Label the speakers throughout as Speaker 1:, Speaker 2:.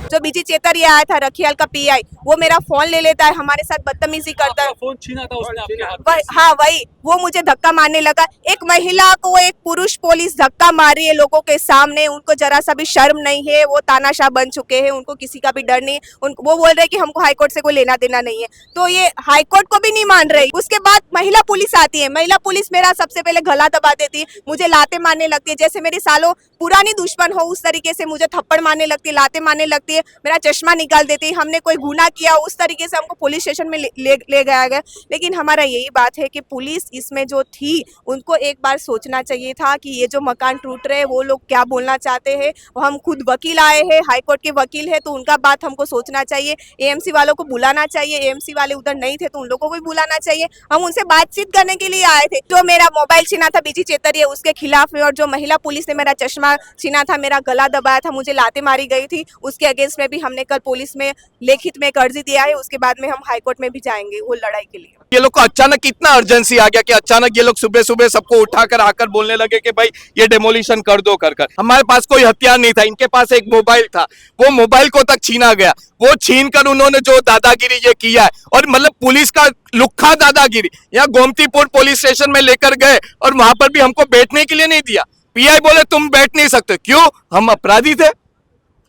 Speaker 1: जो बीजी चेतर ये आया था रखियाल का पीआई, वो मेरा फोन ले लेता है, हमारे साथ बदतमीजी करता है।
Speaker 2: फोन छीना था उसने आपके हाथ से।
Speaker 1: हाँ वही, वो मुझे धक्का मारने लगा। एक महिला को एक पुरुष पुलिस धक्का मार रही है लोगों के सामने, उनको जरा सा भी शर्म नहीं है, वो तानाशाह बन चुके हैं, उनको किसी का भी डर नहीं। वो बोल रहे कि हमको हाईकोर्ट से कोई लेना देना नहीं है, तो ये हाईकोर्ट को भी नहीं मान रही। उसके बाद महिला पुलिस आती है, महिला पुलिस मेरा सबसे पहले गला दबा देती है, मुझे लाते मारने लगती है, जैसे मेरी सालों पुरानी दुश्मन हो उस तरीके से मुझे थप्पड़ मारने लगती है, लाते मारने लगती है, मेरा चश्मा निकाल देती है। हमने कोई गुनाह किया उस तरीके से हमको पुलिस स्टेशन में ले गया गया। लेकिन हमारा यही बात है कि पुलिस इसमें जो थी उनको एक बार सोचना चाहिए था कि ये जो मकान टूट रहे हैं वो लोग क्या बोलना चाहते हैं। हम खुद वकील आए हैं, हाईकोर्ट के वकील है, तो उनका बात हमको सोचना चाहिए। एएमसी वालों को बुलाना चाहिए, एएमसी वाले उधर नहीं थे तो उन लोगों को भी बुलाना चाहिए। हम उनसे बातचीत करने के लिए आए थे। जो मेरा मोबाइल छीना था बीजी चेतरिया उसके खिलाफ में, और जो महिला पुलिस ने मेरा चश्मा छीना था, मेरा गला दबाया था, मुझे लाते मारी गई थी, उसके अगेंस्ट में भी हमने कल पुलिस में लिखित में एक अर्जी दिया है। उसके बाद में हम हाईकोर्ट में भी जाएंगे वो लड़ाई के लिए।
Speaker 3: ये लोग को अचानक इतना अर्जेंसी आ गया कि अचानक ये लोग सुबह सुबह सबको उठाकर आकर बोलने लगे कि भाई ये डेमोलिशन कर दो कर। हमारे पास कोई हथियार नहीं था, इनके पास एक मोबाइल था, वो मोबाइल को तक छीना गया। वो छीन कर उन्होंने जो दादागिरी ये किया है, और मतलब पुलिस का लुक्खा दादागिरी, यहाँ गोमतीपुर पुलिस स्टेशन में लेकर गए और वहां पर भी हमको बैठने के लिए नहीं दिया। पीआई बोले तुम बैठ नहीं सकते। क्यों? हम अपराधी थे?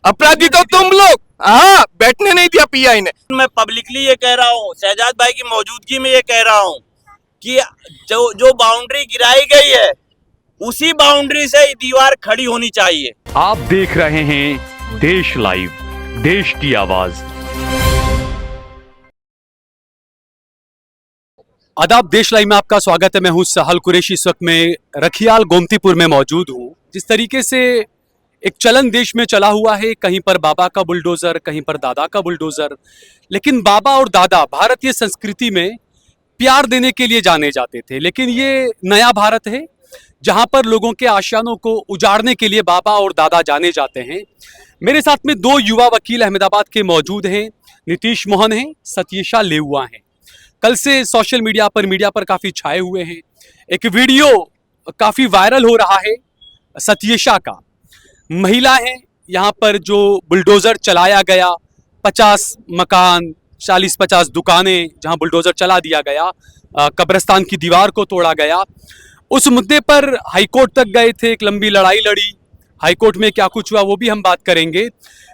Speaker 3: अपराधी तो तुम लोग। हाँ, बैठने नहीं दिया पीआई ने।
Speaker 4: मैं पब्लिकली ये कह रहा हूँ, शहजाद भाई की मौजूदगी में ये कह रहा हूँ कि जो बाउंड्री गिराई गई है उसी बाउंड्री से दीवार खड़ी होनी चाहिए।
Speaker 2: आप देख रहे हैं देश लाइव, देश की आवाज। आदाब, देश लाइव में आपका स्वागत है। मैं हूं सहल कुरैशी। इस वक्त में रखियाल गोमतीपुर में मौजूद हूं। जिस तरीके से एक चलन देश में चला हुआ है, कहीं पर बाबा का बुलडोजर, कहीं पर दादा का बुलडोजर, लेकिन बाबा और दादा भारतीय संस्कृति में प्यार देने के लिए जाने जाते थे। लेकिन ये नया भारत है जहां पर लोगों के आशियानों को उजाड़ने के लिए बाबा और दादा जाने जाते हैं। मेरे साथ में दो युवा वकील अहमदाबाद के मौजूद हैं। नीतीश मोहन हैं, सत्येशा लेउआ हैं। कल से सोशल मीडिया पर काफी छाए हुए हैं। एक वीडियो काफी वायरल हो रहा है सत्येशा का। महिला है यहाँ पर जो बुलडोजर चलाया गया, 50 मकान, 40-50 दुकानें जहाँ बुलडोजर चला दिया गया, कब्रिस्तान की दीवार को तोड़ा गया। उस मुद्दे पर हाईकोर्ट तक गए थे, एक लंबी लड़ाई लड़ी। हाईकोर्ट में क्या कुछ हुआ वो भी हम बात करेंगे।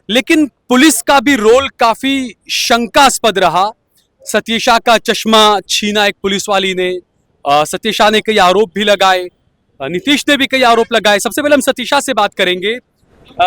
Speaker 2: लेकिन पुलिस का भी रोल काफी शंकास्पद रहा। सत्येशा का चश्मा छीना एक पुलिस वाली ने, सत्येशा ने कई आरोप भी लगाए, नीतीश ने भी कई आरोप लगाए। सबसे पहले हम सत्येशा से बात करेंगे।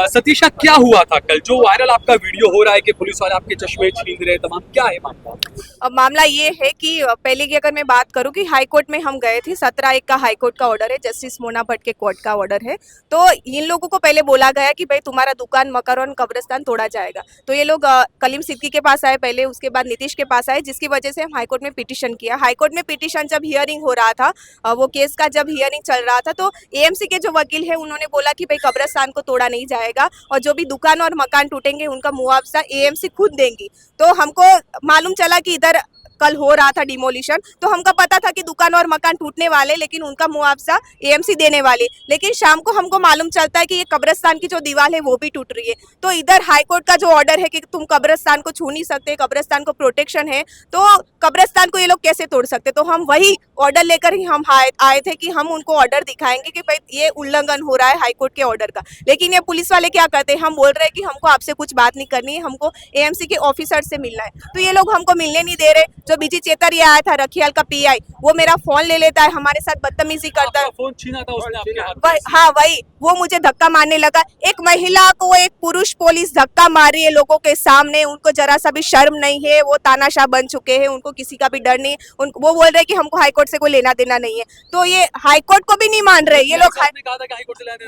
Speaker 2: सत्येशा, क्या हुआ था कल? जो वायरल आपका वीडियो हो रहा है कि पुलिस वाले आपके चश्मे छीन रहे, तमाम क्या है मामला?
Speaker 1: अब मामला ये है कि पहले की अगर मैं बात करूं कि हाईकोर्ट में हम गए थे, 17/1 का हाईकोर्ट का ऑर्डर है, जस्टिस मोना भट्ट के कोर्ट का ऑर्डर है। तो इन लोगों को पहले बोला गया कि भाई तुम्हारा दुकान, मकान, कब्रिस्तान तोड़ा जाएगा। तो ये लोग कलीम सिद्दीकी के पास आए पहले, उसके बाद नीतीश के पास आए, जिसकी वजह से हम हाईकोर्ट में पिटीशन किया। हाईकोर्ट में पिटीशन जब हियरिंग हो रहा था, वो केस का जब हियरिंग चल रहा था, तो एएमसी के जो वकील है उन्होंने बोला कि भाई कब्रिस्तान को तोड़ा नहीं जाएगा और जो भी दुकान और मकान टूटेंगे उनका मुआवजा एएमसी खुद देंगी। तो हमको मालूम चला कि इधर कल हो रहा था डिमोलिशन, तो हमको पता था कि दुकान और मकान टूटने वाले, लेकिन उनका मुआवजा एएमसी देने वाले। लेकिन शाम को हमको मालूम चलता है कि ये कब्रिस्तान की जो दीवार है वो भी टूट रही है। तो इधर हाईकोर्ट का जो ऑर्डर है कि तुम कब्रिस्तान को छू नहीं सकते, कब्रिस्तान को प्रोटेक्शन है, तो कब्रिस्तान को ये लोग कैसे तोड़ सकते? तो हम वही ऑर्डर लेकर ही हम आए थे कि हम उनको ऑर्डर दिखाएंगे कि भाई ये उल्लंघन हो रहा है हाईकोर्ट के ऑर्डर का। लेकिन ये पुलिस वाले क्या करते हैं, हम बोल रहे हैं कि हमको आपसे कुछ बात नहीं करनी है, हमको एएमसी के ऑफिसर से मिलना है, तो ये लोग हमको मिलने नहीं दे रहे। जो बीजी चेतर ये आया था रखियाल का पीआई, वो मेरा फोन ले लेता है, हमारे साथ बदतमीजी करता है।
Speaker 2: फोन छीना था उसने आपके हाथ से।
Speaker 1: हाँ वही, वो मुझे धक्का मारने लगा। एक महिला को एक पुरुष पुलिस धक्का मार रही है लोगों के सामने, उनको जरा सा भी शर्म नहीं है, वो तानाशाह बन चुके हैं, उनको किसी का भी डर नहीं। वो बोल रहे कि हमको हाईकोर्ट से कोई लेना देना नहीं है, तो ये हाईकोर्ट को भी नहीं मान रहे ये लोग।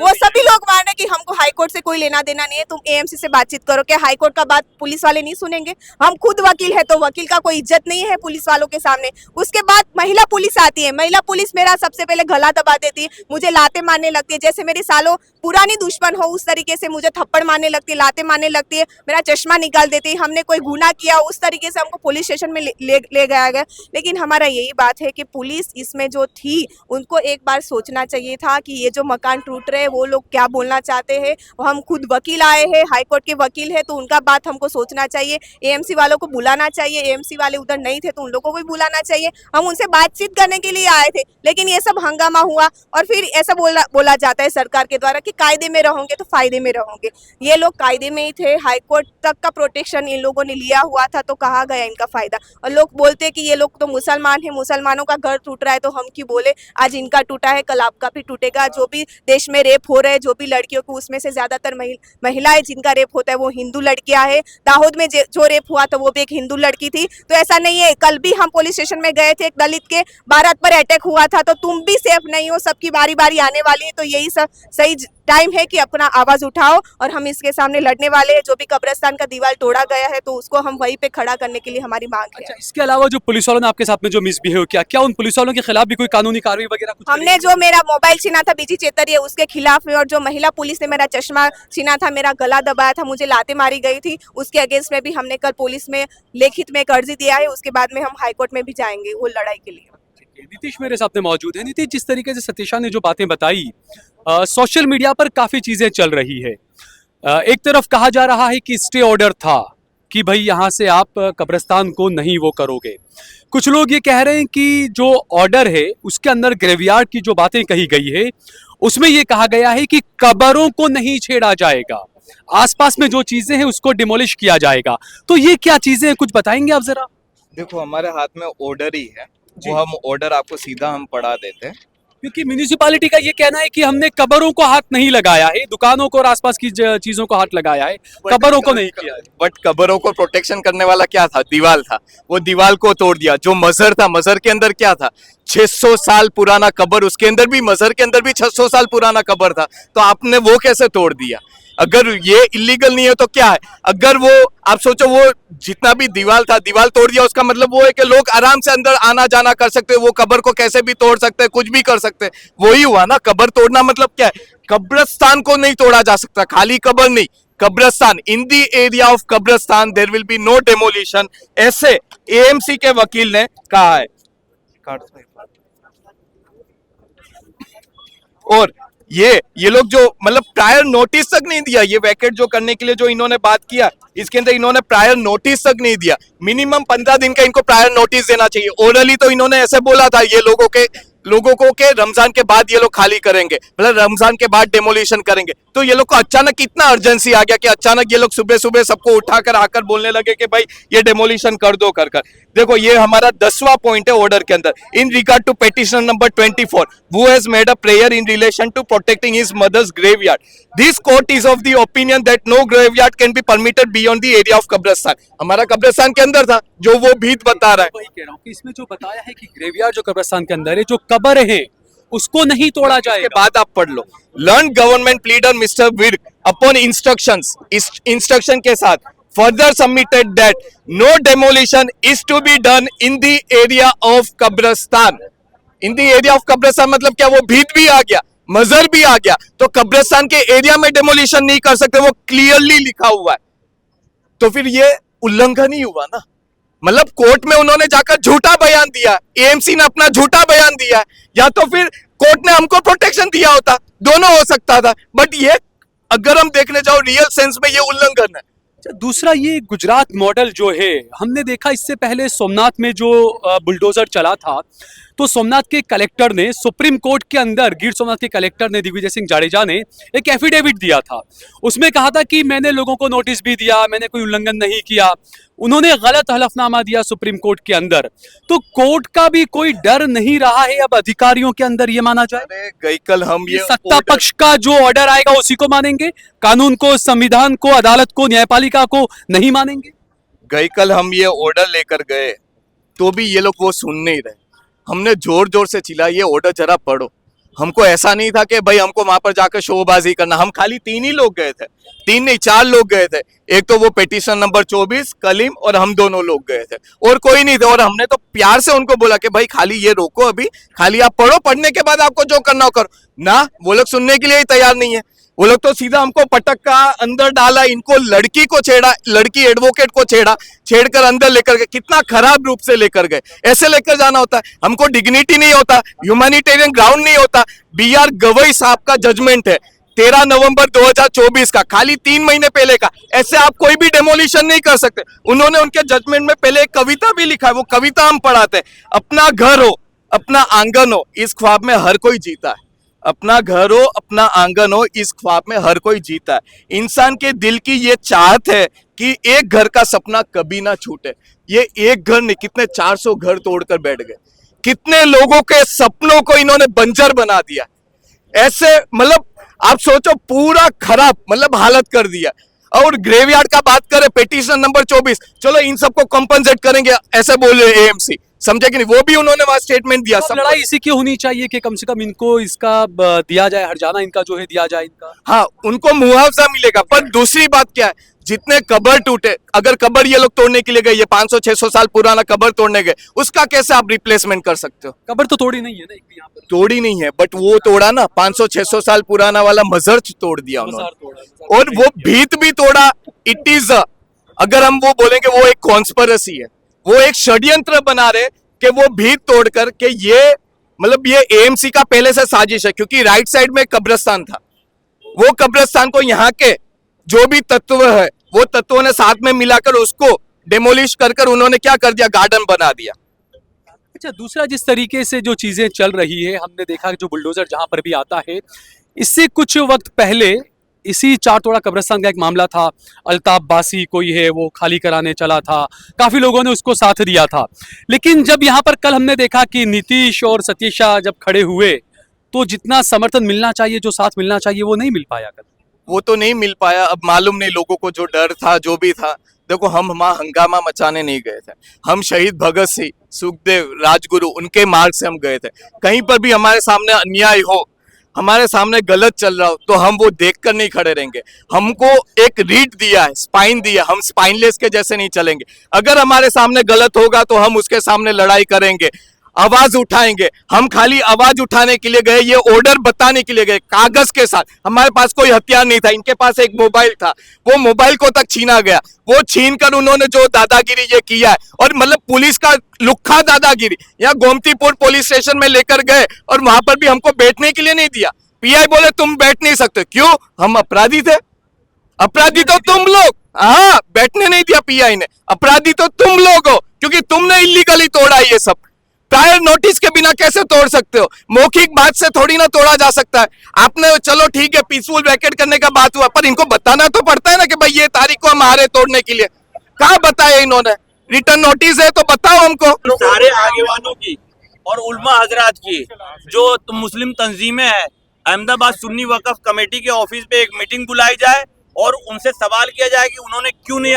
Speaker 1: वो सभी लोग मान रहे कि हमको हाईकोर्ट से कोई लेना देना नहीं है, तुम एएमसी से बातचीत करो। क्या हाईकोर्ट का बात पुलिस वाले नहीं सुनेंगे? हम खुद वकील है तो वकील का कोई इज्जत नहीं हैं पुलिस वालों के सामने। उसके बाद महिला पुलिस आती है, महिला पुलिस मेरा सबसे पहले गला दबा देती है, मुझे लाते मारने लगती है, जैसे मेरी सालों पुरानी दुश्मन हो उस तरीके से मुझे थप्पड़ मारने लगती है, लाते मारने लगती है, मेरा चश्मा निकाल देती है। हमने कोई गुनाह किया उस तरीके से हमको पुलिस स्टेशन में ले गया गया। लेकिन हमारा यही बात है कि पुलिस इसमें जो थी उनको एक बार सोचना चाहिए था कि ये जो मकान टूट रहे हैं वो लोग क्या बोलना चाहते हैं। हम खुद वकील आए हैं, हाई कोर्ट के वकील है, तो उनका बात हमको सोचना चाहिए। एएमसी वालों को बुलाना चाहिए, एएमसी वाले उधर नहीं थे तो उन लोगों को भी बुलाना चाहिए। हम उनसे बातचीत करने के लिए आए थे, लेकिन ये सब हंगामा हुआ और फिर ऐसा बोला जाता है सरकार के द्वारा कि कायदे में रहोगे तो फायदे में रहोगे। ये लोग कायदे में ही थे, हाई कोर्ट तक का प्रोटेक्शन इन लोगों ने लिया हुआ था, तो कहा गया इनका फायदा। और लोग बोलते हैं कि ये लोग तो मुसलमान है, मुसलमानों का घर टूट रहा है तो हम क्यों बोले, आज इनका टूटा है कल आपका भी टूटेगा। जो भी देश में रेप हो रहे हैं, जो भी लड़कियों को, उसमें से ज्यादातर महिलाएं जिनका रेप होता है वो हिंदू लड़कियां है। दाहोद में जो रेप हुआ था वो भी एक हिंदू लड़की थी। तो ऐसा नहीं है, कल भी हम पुलिस स्टेशन में गए थे, एक दलित के बारात पर अटैक हुआ था, तो तुम भी सेफ नहीं हो, सबकी बारी बारी आने वाली है। तो यही सब सही टाइम है कि अपना आवाज उठाओ और हम इसके सामने लड़ने वाले हैं। जो भी कब्रिस्तान का दीवार तोड़ा गया है तो उसको हम वहीं पे खड़ा करने के लिए हमारी मांग है।
Speaker 2: अच्छा, इसके अलावा जो पुलिस वालों ने आपके साथ में जो मिसबिहेव किया, क्या उन पुलिस वालों के खिलाफ भी कोई कानूनी कार्रवाई वगैरह कुछ
Speaker 1: हमने जो मेरा मोबाइल छीना था बीजी चेतरिया उसके खिलाफ में, और जो महिला पुलिस ने मेरा चश्मा छीना था, मेरा गला दबाया था, मुझे लाते मारी गई थी, उसके अगेंस्ट में भी हमने कल पुलिस में लिखित में एक अर्जी दिया है। उसके बाद में हम हाईकोर्ट में भी जाएंगे वो लड़ाई के लिए।
Speaker 2: नीतीश मेरे सामने मौजूद है। नीतीश, जिस तरीके से सतीशा ने जो बातें बताई, सोशल मीडिया पर काफी चीजें चल रही है। एक तरफ कहा जा रहा है कि स्टे ऑर्डर था कि भाई यहाँ से आप कब्रिस्तान को नहीं वो करोगे। कुछ लोग ये कह रहे हैं कि जो ऑर्डर है उसके अंदर ग्रेवयार्ड की जो बातें कही गई है उसमें ये कहा गया है कि कब्रों को नहीं छेड़ा जाएगा, आसपास में जो चीजें हैं उसको डिमोलिश किया जाएगा। तो ये क्या चीजें हैं, कुछ बताएंगे आप जरा?
Speaker 3: देखो, हमारे हाथ में ऑर्डर ही है, वो हम ऑर्डर आपको सीधा हम पढ़ा देते हैं।
Speaker 2: क्योंकि म्यूनिसिपैलिटी का ये कहना है कि हमने कब्रों को हाथ नहीं लगाया है, दुकानों को और आसपास की चीजों को हाथ लगाया है, कब्रों को नहीं किया है।
Speaker 3: बट कब्रों को प्रोटेक्शन करने वाला क्या था? दीवार था, वो दीवार को तोड़ दिया। जो मजहर था, मजहर के अंदर क्या था? 600 साल पुराना कब्र, उसके अंदर भी, मजहर के अंदर भी 600 साल पुराना कब्र था, तो आपने वो कैसे तोड़ दिया? अगर ये इलीगल नहीं है तो क्या है? अगर वो, आप सोचो, वो जितना भी दीवार था, दीवार तोड़ दिया, उसका मतलब वो है कि लोग आराम से अंदर आना जाना कर सकते हैं, वो कब्र को कैसे भी तोड़ सकते हैं, कुछ भी कर सकते हैं। वही हुआ ना, कब्र तोड़ना मतलब क्या है? कब्रिस्तान को नहीं तोड़ा जा सकता, खाली कब्र नहीं, कब्रिस्तान। इन दी एरिया ऑफ कब्रिस्तान there will be no demolition, ऐसे एएमसी के वकील ने कहा है। और ये लोग जो, मतलब प्रायर नोटिस तक नहीं दिया, ये वैकेट जो करने के लिए जो इन्होंने बात किया, इसके अंदर इन्होंने प्रायर नोटिस तक नहीं दिया। मिनिमम 15 दिन का इनको प्रायर नोटिस देना चाहिए। ओरली तो इन्होंने ऐसे बोला था ये लोगों को के रमजान के बाद ये लोग खाली करेंगे, मतलब रमजान के बाद डेमोलिशन करेंगे। तो ये लोग को अचानक इतना अर्जेंसी आ गया कि अचानक ये लोग सुबह सुबह सबको उठाकर आकर बोलने लगे कि भाई ये डेमोलिशन कर दो कर। देखो, ये हमारा 10वां पॉइंट है ऑर्डर के अंदर। In regard to petition number 24 who has made a prayer in relation to protecting his mother's graveyard, this court is of the opinion that no graveyard can be permitted beyond the area of कब्रिस्तान। हमारा कब्रिस्तान के अंदर था, जो वो भीत बता रहा है।
Speaker 2: वही कह रहा हूँ कि इसमें जो बताया है कि ग्रेवयार्ड जो कब्रिस्तान के अंदर है, जो कब्र है उसको नहीं तोड़ा जाएगा।
Speaker 3: इसके बाद आप पढ़ लो, learn government pleader Mister Virk upon instructions, इस इंस्ट्रक्शन के साथ further submitted that no demolition is to be done in the area of कब्रिस्तान। इन दी एरिया ऑफ कब्रिस्तान मतलब क्या? वो भीत भी आ गया, मजहर भी आ गया, तो कब्रिस्तान के एरिया में डेमोलिशन नहीं कर सकते, वो क्लियरली लिखा हुआ है। तो फिर ये उल्लंघन ही हुआ ना। मतलब कोर्ट में उन्होंने जाकर झूठा बयान दिया, एएमसी ने अपना झूठा बयान दिया, या तो फिर कोर्ट ने हमको प्रोटेक्शन दिया होता, दोनों हो सकता था। बट ये, अगर हम देखने जाओ रियल सेंस में, ये उल्लंघन है।
Speaker 2: दूसरा, ये गुजरात मॉडल जो है, हमने देखा इससे पहले सोमनाथ में जो बुलडोजर चला था, तो सोमनाथ के कलेक्टर ने सुप्रीम कोर्ट के अंदर, गिर सोमनाथ के कलेक्टर ने, दिग्विजय सिंह जाडेजा ने एक एफिडेविट दिया था। उसमें कहा था कि मैंने लोगों को नोटिस भी दिया, मैंने कोई उल्लंघन नहीं किया। उन्होंने गलत हलफनामा दिया सुप्रीम कोर्ट के अंदर। तो कोर्ट का भी कोई डर नहीं रहा है अब अधिकारियों के अंदर, ये माना जाए।
Speaker 3: अरे गई कल हम ये
Speaker 2: सत्ता पक्ष का जो ऑर्डर आएगा उसी को मानेंगे, कानून को, संविधान को, अदालत को, न्यायपालिका को नहीं मानेंगे।
Speaker 3: गई कल हम ये ऑर्डर लेकर गए तो भी ये लोग वो सुन नहीं रहे। हमने जोर जोर से चिल्लाया, ये ऑर्डर जरा पढ़ो। हमको ऐसा नहीं था कि भाई हमको वहां पर जाकर शोबाजी करना। हम खाली 3 ही लोग गए थे, 3 नहीं 4 लोग गए थे। एक तो वो पिटीशन नंबर 24 कलीम और हम दोनों लोग गए थे, और कोई नहीं थे। और हमने तो प्यार से उनको बोला कि भाई खाली ये रोको, अभी खाली आप पढ़ो, पढ़ने के बाद आपको जो करना हो करो ना। वो लोग सुनने के लिए ही तैयार नहीं है। वो लोग तो सीधा हमको पटका, अंदर डाला, इनको लड़की को छेड़ा, लड़की एडवोकेट को छेड़कर अंदर लेकर गए। कितना खराब रूप से लेकर गए। ऐसे लेकर जाना होता है? हमको डिग्निटी नहीं होता, ह्यूमैनिटेरियन ग्राउंड नहीं होता। BR गवई साहब का जजमेंट है 13 नवंबर 2024 का, खाली 3 महीने पहले का। ऐसे आप कोई भी डेमोलिशन नहीं कर सकते। उन्होंने उनके जजमेंट में पहले एक कविता भी लिखा है, वो कविता हम पढ़ाते हैं। अपना घर हो, अपना आंगन हो, इस ख्वाब में हर कोई जीता है। अपना घर हो, अपना आंगन हो, इस ख्वाब में हर कोई जीता है। इंसान के दिल की ये चाहत है कि एक घर का सपना कभी ना छूटे। ये एक घर नहीं, कितने 400 घर तोड़कर बैठ गए। कितने लोगों के सपनों को इन्होंने बंजर बना दिया। ऐसे मतलब आप सोचो, पूरा खराब मतलब हालत कर दिया। और ग्रेवयार्ड का बात करें, पिटीशन नंबर 24, चलो इन सबको कॉम्पनसेट करेंगे, ऐसे बोले AMC, समझे कि नहीं? वो भी उन्होंने वहां स्टेटमेंट दिया।
Speaker 2: अब लड़ाई इसी की होनी चाहिए कि कम से कम इनको इसका दिया जाए, हर्जाना इनका जो है दिया जाए इनका।
Speaker 3: हाँ, उनको मुआवजा मिलेगा। पर दूसरी बात क्या है, जितने कबर टूटे, अगर कबर ये लोग तोड़ने के लिए गए, ये 500-600 साल पुराना कबर तोड़ने गए, उसका कैसे आप रिप्लेसमेंट कर सकते हो?
Speaker 2: कबर तो तोड़ी नहीं है ना, एक भी यहाँ पर
Speaker 3: तोड़ी नहीं है, बट वो तोड़ा ना, 500-600 साल पुराना वाला मजर तोड़ दिया उन्होंने। और वो भीत भी तोड़ा। इट इज अगर हम वो बोलेंगे वो एक कॉन्स्पिरेसी है, वो एक षड्यंत्र बना रहे कि वो भीत तोड़कर के ये मतलब ये AMC का पहले से साजिश है। क्योंकि राइट साइड में कब्रिस्तान था, वो कब्रिस्तान को यहाँ के जो भी तत्व है वो तत्वों ने साथ में मिलाकर उसको डेमोलिश कर उन्होंने क्या कर दिया, गार्डन बना दिया।
Speaker 2: अच्छा, दूसरा जिस तरीके से जो चीजें चल रही है, हमने देखा जो बुलडोजर जहां पर भी आता है, इससे कुछ वक्त पहले इसी चारतोड़ा कब्रिस्तान का एक मामला था। अल्ताफ बासी कोई है, वो खाली कराने चला था, काफी लोगों ने उसको साथ दिया था। लेकिन जब यहाँ पर कल हमने देखा कि नीतीश और सतीशा जब खड़े हुए, तो जितना समर्थन मिलना चाहिए, जो साथ मिलना चाहिए, वो नहीं मिल पाया। कल
Speaker 3: वो तो नहीं मिल पाया। अब मालूम नहीं लोगों को जो डर था, जो भी था। देखो, हम वहां हंगामा मचाने नहीं गए थे। हम शहीद भगत सिंह, सुखदेव, राजगुरु, उनके मार्ग से हम गए थे। कहीं पर भी हमारे सामने अन्याय हो, हमारे सामने गलत चल रहा हो, तो हम वो देखकर नहीं खड़े रहेंगे। हमको एक रीढ़ दिया है, स्पाइन दिया, हम स्पाइनलेस के जैसे नहीं चलेंगे। अगर हमारे सामने गलत होगा तो हम उसके सामने लड़ाई करेंगे, आवाज उठाएंगे। हम खाली आवाज उठाने के लिए गए, ये ऑर्डर बताने के लिए गए, कागज के साथ। हमारे पास कोई हथियार नहीं था, इनके पास एक मोबाइल था, वो मोबाइल को तक छीना गया। वो छीन कर उन्होंने जो दादागिरी ये किया है, और मतलब पुलिस का लुक्खा दादागिरी। यहाँ गोमतीपुर पुलिस स्टेशन में लेकर गए और वहां पर भी हमको बैठने के लिए नहीं दिया। PI बोले तुम बैठ नहीं सकते। क्यों? हम अपराधी थे? अपराधी तो तुम लोग। हाँ, बैठने नहीं दिया PI ने। अपराधी तो तुम लोग हो, क्योंकि तुमने इलीगली तोड़ा ये सब। प्रायर नोटिस के बिना कैसे तोड़ सकते हो? मौखिक बात से थोड़ी ना तोड़ा जा सकता है। आपने चलो ठीक है, पीसफुल वैकेट करने का बात हुआ, पर इनको बताना तो पड़ता है ना कि भाई ये तारीख को हम आ रहे तोड़ने के लिए। कहाँ बताया इन्होंने? रिटर्न नोटिस है तो बताओ हमको।
Speaker 4: सारे आगेवानों की और उलमा हजरात की जो मुस्लिम तंजीमें हैं, अहमदाबाद सुन्नी वक्फ कमेटी के ऑफिस पे एक मीटिंग बुलाई जाए और उनसे सवाल किया जाए कि उन्होंने क्यों नहीं,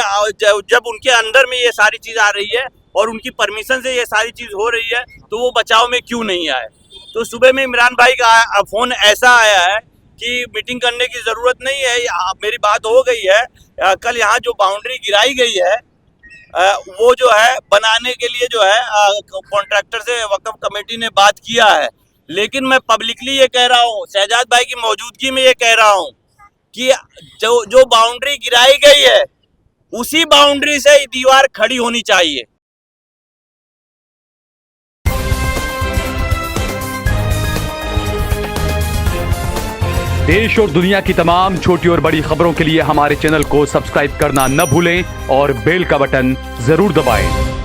Speaker 4: जब उनके अंदर में ये सारी चीज आ रही है और उनकी परमिशन से ये सारी चीज हो रही है, तो वो बचाव में क्यों नहीं आए। तो सुबह में इमरान भाई का फोन ऐसा आया है कि मीटिंग करने की जरूरत नहीं है, मेरी बात हो गई है। कल यहाँ जो बाउंड्री गिराई गई है वो जो है बनाने के लिए जो है कॉन्ट्रैक्टर से वक्फ कमेटी ने बात किया है। लेकिन मैं पब्लिकली ये कह रहा हूँ, शहजाद भाई की मौजूदगी में ये कह रहा हूँ कि जो बाउंड्री गिराई गई है, उसी बाउंड्री से दीवार खड़ी होनी चाहिए।
Speaker 2: देश और दुनिया की तमाम छोटी और बड़ी खबरों के लिए हमारे चैनल को सब्सक्राइब करना न भूलें और बेल का बटन जरूर दबाएं।